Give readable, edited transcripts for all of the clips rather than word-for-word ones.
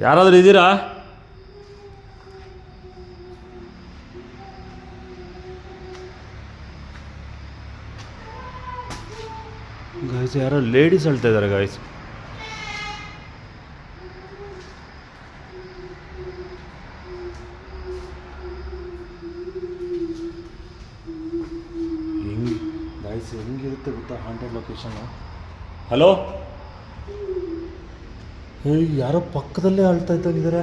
ಯಾರಾದರೂ ಇದ್ದೀರಾ? ಗಾಯ್ಸ್, ಯಾರೋ ಲೇಡೀಸ್ ಹೇಳ್ತಾ ಇದ್ದಾರೆ ಗಾಯ್ಸ್. ಗಾಯ್ಸ್ ಹೆಂಗಿರುತ್ತೆ ಗೊತ್ತಾ ಹಾಂಟೆಡ್ ಲೊಕೇಶನ್ನು. ಹಲೋ, ಯಾರೋ ಪಕ್ಕದಲ್ಲೇ ಅಳ್ತಾ ಇದ್ದಾಗಿದ್ದಾರೆ.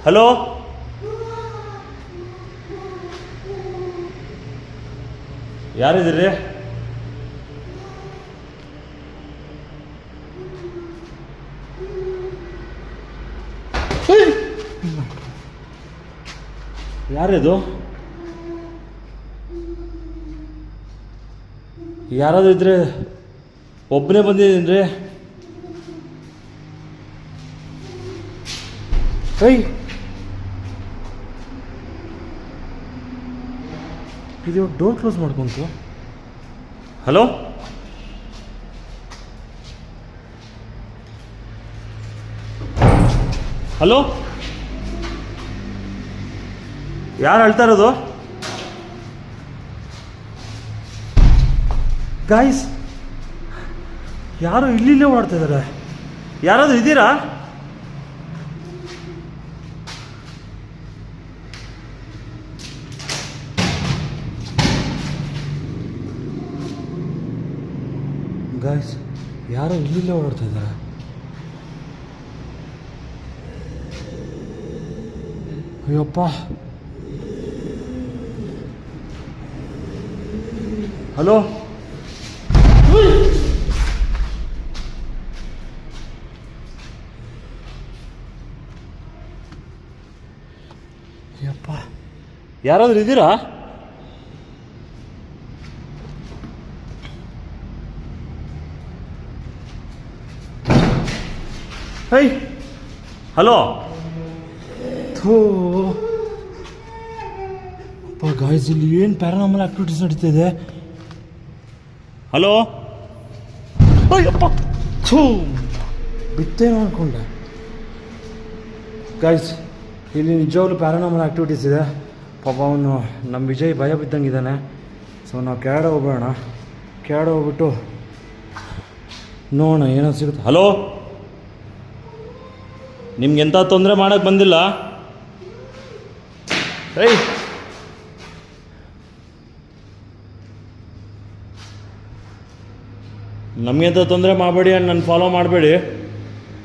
ಹಲೋ, ಯಾರಿದ್ದೀರಿ? ಯಾರಿದು? ಯಾರಾದರೂ ಇದ್ರೆ ಒಬ್ಬನೇ ಬಂದಿದ್ದೀನಿ ರೀ. ಇದು ಡೋರ್ ಕ್ಲೋಸ್ ಮಾಡ್ಕೊಂತು. ಹಲೋ, ಹಲೋ, ಯಾರು ಹೇಳ್ತಾ ಇರೋದು? ಗಾಯ್ಸ್, ಯಾರು ಇಲ್ಲಿಲ್ಲೇ ಓಡ್ತಾ ಇದ್ದಾರೆ. ಯಾರಾದರೂ ಇದ್ದೀರಾ? ಗಾಯ್ಸ್, ಯಾರೋ ಇಲ್ಲಿಲ್ಲೇ ಓಡಾಡ್ತಾ ಇದ್ದಾರೆ. ಅಯ್ಯಪ್ಪ. ಹಲೋ, ಅಯ್ಯಪ್ಪ, ಯಾರಾದರೂ ಇದ್ದೀರಾ? ಹಲೋ. ಅಪ್ಪ ಗಾಯ್ಸ್, ಇಲ್ಲಿ ಏನು ಪ್ಯಾರಾನಾರ್ಮಲ್ ಆಕ್ಟಿವಿಟೀಸ್ ನಡೀತಿದೆ. ಹಲೋ. ಅಯ್ಯಪ್ಪ, ಬಿತ್ತೇನೋ ಅಂದ್ಕೊಂಡೆ. ಗಾಯ್ಸ್, ಇಲ್ಲಿ ನಿಜವಾಗ್ಲೂ ಪ್ಯಾರಾನಾರ್ಮಲ್ ಆ್ಯಕ್ಟಿವಿಟೀಸ್ ಇದೆ. ಪಾಪ ಅವನು ನಮ್ಮ ವಿಜಯ್ ಭಯ ಬಿದ್ದಂಗಿದ್ದಾನೆ. ಸೊ ನಾವು ಕೆಳಗಡೆ ಹೋಗೋಣ. ಕೆಳಗಡೆ ಹೋಗ್ಬಿಟ್ಟು ನೋಡೋಣ ಏನೋ ಸಿಗುತ್ತೆ. ಹಲೋ, ನಿಮ್ಗೆಂಥ ತೊಂದರೆ ಮಾಡೋಕ್ಕೆ ಬಂದಿಲ್ಲ. ನಮಗೆಂಥ ತೊಂದರೆ ಮಾಡಬೇಡಿ, ನನ್ನ ಫಾಲೋ ಮಾಡಬೇಡಿ.